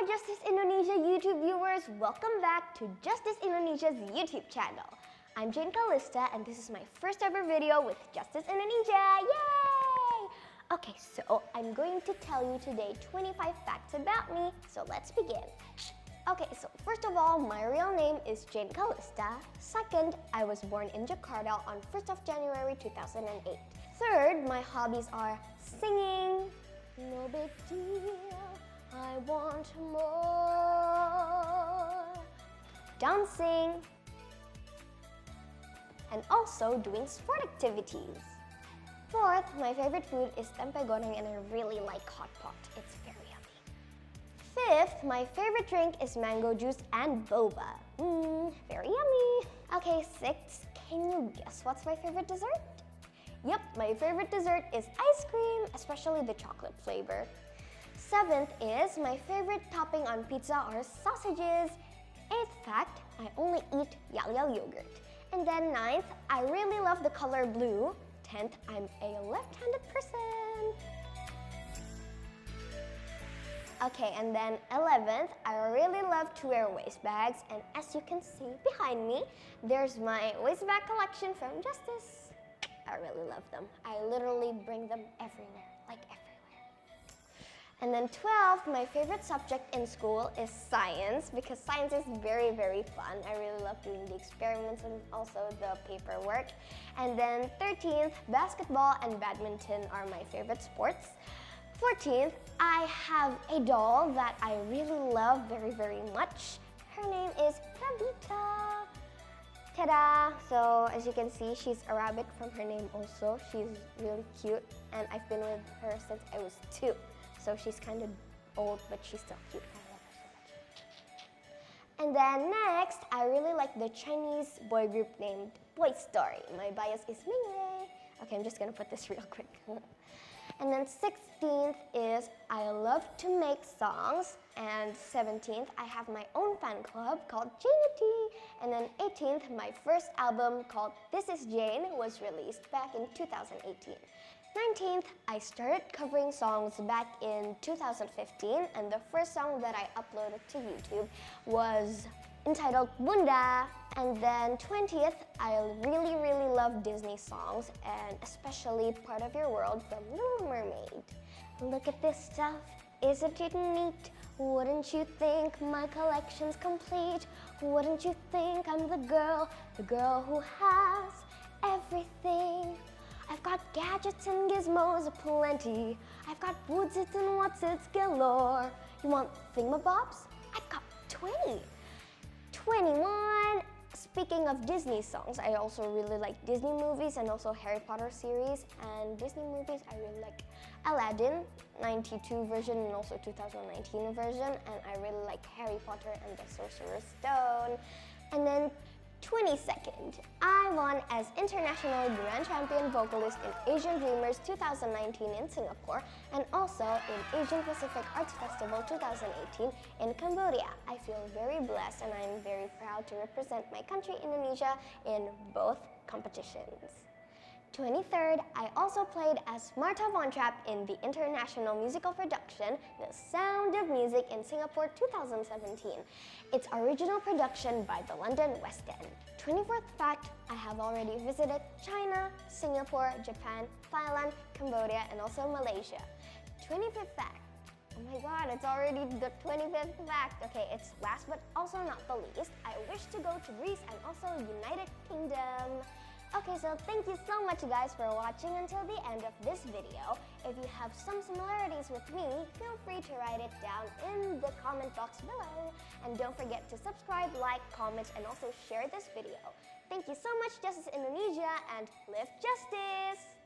Hello Justice Indonesia YouTube viewers, welcome back to Justice Indonesia's YouTube channel. I'm Jane Callista and this is my first ever video with Justice Indonesia, yay! Okay, so I'm going to tell you today 25 facts about me, so let's begin. Okay, so first of all, my real name is Jane Callista. Second, I was born in Jakarta on 1st of January 2008. Third, my hobbies are singing, no big deal, I want more, dancing, and also doing sport activities. Fourth, my favorite food is tempe goreng and I really like hot pot. It's very yummy. Fifth, my favorite drink is mango juice and boba. Very yummy. Okay, sixth, can you guess what's my favorite dessert? Yep, my favorite dessert is ice cream, especially the chocolate flavor. Seventh is my favorite topping on pizza are sausages. Eighth fact, I only eat Yao yogurt. And then ninth, I really love the color blue. 10th, I'm a left-handed person. Okay, and then 11th, I really love to wear waist bags. And as you can see behind me, there's my waist bag collection from Justice. I really love them. I literally bring them everywhere, like everywhere. And then 12th, my favorite subject in school is science because science is very, very fun. I really love doing the experiments and also the paperwork. And then 13th, basketball and badminton are my favorite sports. 14th, I have a doll that I really love very, very much. Her name is Rabita. Ta-da! So as you can see, she's a rabbit from her name also. She's really cute and I've been with her since I was 2. So she's kind of old, but she's still cute. I love her so much. And then next, I really like the Chinese boy group named Boy Story. My bias is Mingwei. Okay, I'm just gonna put this real quick. And then 16th is I love to make songs. And 17th, I have my own fan club called Janity. And then 18th, my first album called This Is Jane was released back in 2018. 19th, I started covering songs back in 2015 and the first song that I uploaded to YouTube was entitled Bunda. And then 20th, I really love Disney songs and especially Part of Your World from Little Mermaid. Look at this stuff, isn't it neat? Wouldn't you think my collection's complete? Wouldn't you think I'm the girl who has everything? I've got gadgets and gizmos aplenty. I've got woodsits and whatsits galore. You want thingamabobs? I've got 20. 21. Speaking of Disney songs, I also really like Disney movies and also Harry Potter series. And Disney movies, I really like Aladdin, 92 version and also 2019 version. And I really like Harry Potter and the Sorcerer's Stone. And then 22nd, I won as International Grand Champion Vocalist in Asian Dreamers 2019 in Singapore and also in Asian Pacific Arts Festival 2018 in Cambodia. I feel very blessed and I'm very proud to represent my country, Indonesia, in both competitions. 23rd, I also played as Marta Von Trapp in the international musical production The Sound of Music in Singapore 2017. It's original production by the London West End. 24th fact, I have already visited China, Singapore, Japan, Thailand, Cambodia, and also Malaysia. 25th fact, oh my god, it's already the 25th fact. Okay, it's last but also not the least, I wish to go to Greece and also United Kingdom. Okay, so thank you so much guys for watching until the end of this video. If you have some similarities with me, feel free to write it down in the comment box below. And don't forget to subscribe, like, comment, and also share this video. Thank you so much, Justice Indonesia, and live justice!